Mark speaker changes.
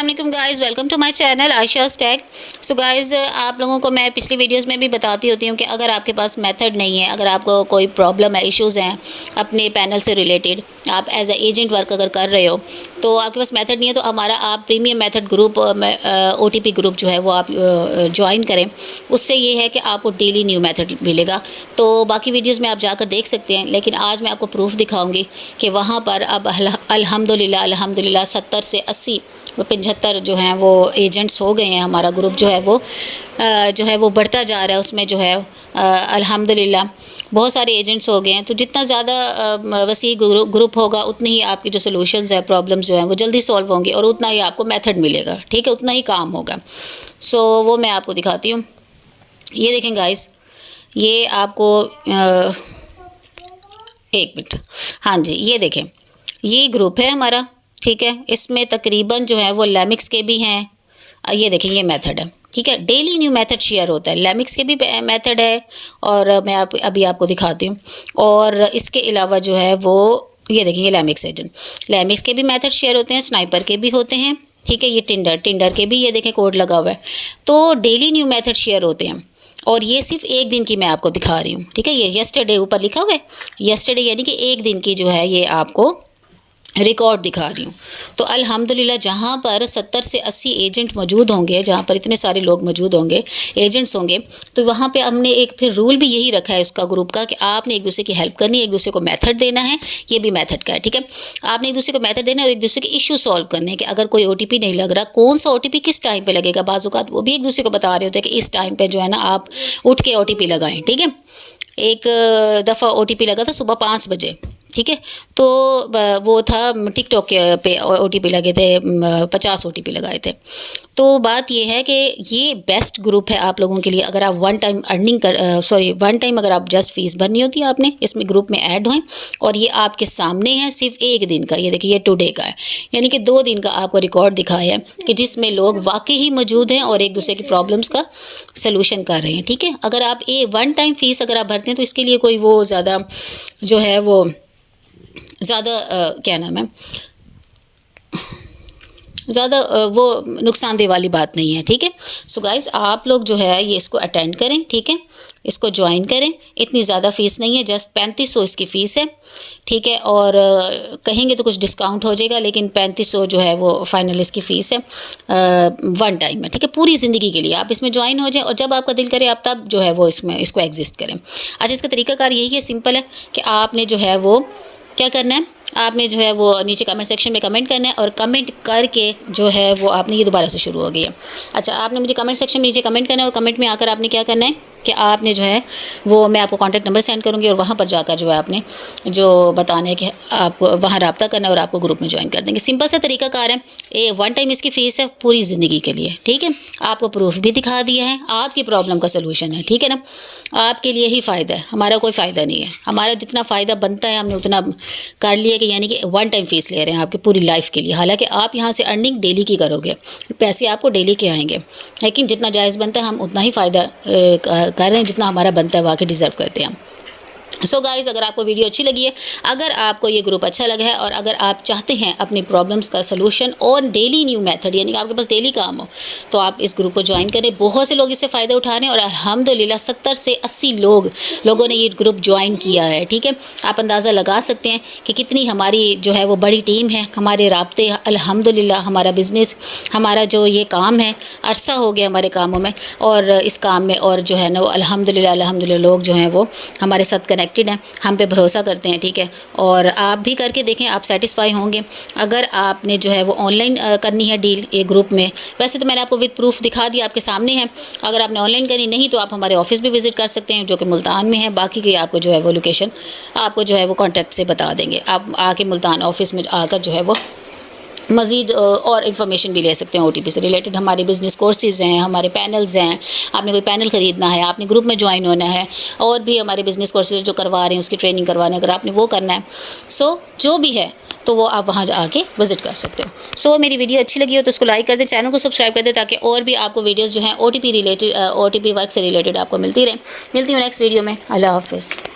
Speaker 1: अस्सलाम वालेकुम guys, welcome to my channel Ayesha's tech. So guys, आप लोगों को मैं पिछली वीडियोस में भी बताती होती हूँ कि अगर आपके पास मेथड नहीं है, अगर आपको कोई प्रॉब्लम है, इश्यूज़ हैं अपने पैनल से रिलेटेड, आप एज ए एजेंट वर्क अगर कर रहे हो तो आपके पास मेथड नहीं है, तो हमारा आप premium method group OTP group जो है वो आप ज्वाइन करें। उससे ये है कि आपको डेली न्यू मेथड मिलेगा। तो बाकी वीडियोज़ में आप जाकर देख सकते हैं, लेकिन आज मैं आपको प्रूफ दिखाऊँगी कि वहाँ पर अब अल्हम्दुलिल्लाह 70 से 80 75 जो हैं वो एजेंट्स हो गए हैं। हमारा ग्रुप जो है वो बढ़ता जा रहा है। उसमें जो है अल्हम्दुलिल्लाह बहुत सारे एजेंट्स हो गए हैं। तो जितना ज़्यादा वसी ग्रुप होगा, उतनी ही आपकी जो सोल्यूशंस है, प्रॉब्लम्स जो हैं वो जल्दी सॉल्व होंगे और उतना ही आपको मेथड मिलेगा। ठीक है, उतना ही काम होगा। सो वो मैं आपको दिखाती हूँ। ये देखें गाइस, ये आपको एक मिनट, हाँ जी, ये देखें, ये ग्रुप है हमारा। ठीक है, इसमें तकरीबन जो है वो लेमिक्स के भी हैं। ये देखें, ये मेथड है। ठीक है, डेली न्यू मेथड शेयर होता है। लेमिक्स के भी मेथड है और मैं अभी आपको दिखाती हूँ। और इसके अलावा जो है वो ये देखिए, ये लेमिक्स एजेंट, लेमिक्स के भी मेथड शेयर होते हैं, स्नाइपर के भी होते हैं। ठीक है, ये टिंडर के भी ये देखें कोड लगा हुआ है। तो डेली न्यू मेथड शेयर होते हैं और ये सिर्फ एक दिन की मैं आपको दिखा रही हूँ। ठीक है, ये यस्टरडे ऊपर लिखा हुआ है, यस्टरडे यानी कि एक दिन की जो है ये आपको रिकॉर्ड दिखा रही हूँ। तो अल्हम्दुलिल्लाह जहाँ पर 70 से 80 एजेंट मौजूद होंगे, जहाँ पर इतने सारे लोग मौजूद होंगे, एजेंट्स होंगे, तो वहाँ पे हमने एक फिर रूल भी यही रखा है उसका ग्रुप का कि आपने एक दूसरे की हेल्प करनी है, एक दूसरे को मेथड देना है। ये भी मेथड का है। ठीक है, आपने एक दूसरे को मेथड देना है और एक दूसरे के इशू सॉल्व करने हैं कि अगर कोई OTP नहीं लग रहा, कौन सा OTP किस टाइम पर लगेगा। बाज़ औक़ात वो भी एक दूसरे को बता रहे होते हैं कि इस टाइम पर जो है ना आप उठ के OTP लगाएँ। ठीक है, एक दफ़ा OTP लगा था सुबह 5 बजे। ठीक है, तो वो था टिकटॉक के पे OTP लगे थे, 50 OTP लगाए थे। तो बात ये है कि ये बेस्ट ग्रुप है आप लोगों के लिए। अगर आप वन टाइम अगर आप जस्ट फीस भरनी होती है, आपने इसमें ग्रुप में ऐड हों और ये आपके सामने है सिर्फ एक दिन का। ये देखिए, ये टुडे का है, यानी कि 2 दिन का आपको रिकॉर्ड दिखाया है कि जिसमें लोग वाकई ही मौजूद हैं और एक दूसरे की प्रॉब्लम्स का सलूशन कर रहे हैं। ठीक है, अगर आप वन टाइम फ़ीस अगर आप भरते हैं तो इसके लिए कोई वो ज़्यादा जो है वो ज़्यादा क्या नाम है, ज़्यादा वो नुकसानदेह वाली बात नहीं है। ठीक है, सो गाइस, आप लोग जो है ये इसको अटेंड करें। ठीक है, इसको ज्वाइन करें। इतनी ज़्यादा फ़ीस नहीं है, जस्ट 3500 इसकी फ़ीस है। ठीक है, और कहेंगे तो कुछ डिस्काउंट हो जाएगा, लेकिन 3500 जो है वो फ़ाइनल इसकी फ़ीस है वन टाइम में। ठीक है, पूरी ज़िंदगी के लिए आप इसमें ज्वाइन हो जाएं और जब आपका दिल करे आप तब जो है वो इसको एग्जिस्ट करें। अच्छा, इसका तरीकाकार यही है, सिंपल है कि आपने जो है वो क्या करना है, आपने जो है वो नीचे कमेंट सेक्शन में कमेंट करना है और कमेंट करके जो है वो आपने, ये दोबारा से शुरू हो गई है। अच्छा, आपने मुझे कमेंट सेक्शन में नीचे कमेंट करना है और कमेंट में आकर आपने क्या करना है कि आपने जो है वो, मैं आपको कॉन्टैक्ट नंबर सेंड करूँगी और वहाँ पर जाकर जो है आपने जो बताना है कि आपको वहाँ रब्ता करना है और आपको ग्रुप में ज्वाइन कर देंगे। सिंपल सा तरीकाकार है। वन टाइम इसकी फ़ीस है पूरी ज़िंदगी के लिए। ठीक है, आपको प्रूफ भी दिखा दिया है, आपकी प्रॉब्लम का सलूशन है। ठीक है ना, आपके लिए ही फ़ायदा है, हमारा कोई फ़ायदा नहीं है। हमारा जितना फ़ायदा बनता है हमने उतना कर लिया, कि यानी कि वन टाइम फ़ीस ले रहे हैं आपकी पूरी लाइफ के लिए। हालांकि आप यहाँ से अर्निंग डेली की करोगे, पैसे आपको डेली के आएंगे, लेकिन जितना जायज़ बनता है हम उतना ही फ़ायदा कर रहे हैं जितना हमारा बनता है, वाकई डिज़र्व करते हैं हम। सो गाइज़, अगर आपको वीडियो अच्छी लगी है, अगर आपको ये ग्रुप अच्छा लगा है और अगर आप चाहते हैं अपनी प्रॉब्लम्स का सलूशन और डेली न्यू मेथड, यानी कि आपके पास डेली काम हो, तो आप इस ग्रुप को ज्वाइन करें। बहुत से लोग इससे फ़ायदा उठा रहे हैं और अल्हम्दुलिल्लाह 70 से 80 लोगों ने ये ग्रुप ज्वाइन किया है। ठीक है, आप अंदाज़ा लगा सकते हैं कि कितनी हमारी जो है वो बड़ी टीम है। हमारे राब्ते अल्हम्दुलिल्लाह, हमारा बिज़नेस, हमारा जो ये काम है, अरसा हो गया हमारे कामों में और इस काम में, और जो है ना अल्हम्दुलिल्लाह लोग जो हैं वो हमारे साथ कनेक्टेड हैं, हम पे भरोसा करते हैं। ठीक है, और आप भी करके देखें, आप सेटिस्फाई होंगे। अगर आपने जो है वो ऑनलाइन करनी है डील ये ग्रुप में, वैसे तो मैंने आपको विद प्रूफ दिखा दिया, आपके सामने है। अगर आपने ऑनलाइन करनी नहीं तो आप हमारे ऑफिस भी विज़िट कर सकते हैं, जो कि मुल्तान में है। बाकी की आपको जो है वो लोकेशन आपको जो है वो कॉन्टैक्ट से बता देंगे। आप आके मुल्तान ऑफिस में आकर जो है वो मज़ीद और इन्फॉर्मेशन भी ले सकते हैं OTP से रिलेटेड। हमारे बिज़नेस कोर्सेज़ हैं, हमारे पैनल्स हैं। आपने कोई पैनल ख़रीदना है, आपने ग्रुप में ज्वाइन होना है, और भी हमारे बिज़नेस कोर्सेज़ जो करवा रहे हैं उसकी ट्रेनिंग करवाना है, अगर आपने वो करना है, जो भी है तो वो आप वहाँ आके विज़िट कर सकते हो। मेरी वीडियो अच्छी लगी हो तो उसको लाइक कर दें, चैनल को सब्सक्राइब कर दें, ताकि और भी आपको वीडियोज़ जो हैं OTP वर्क से रिलेटेड आपको मिलती हूँ नेक्स्ट वीडियो में। अल्लाह हाफ़िज़।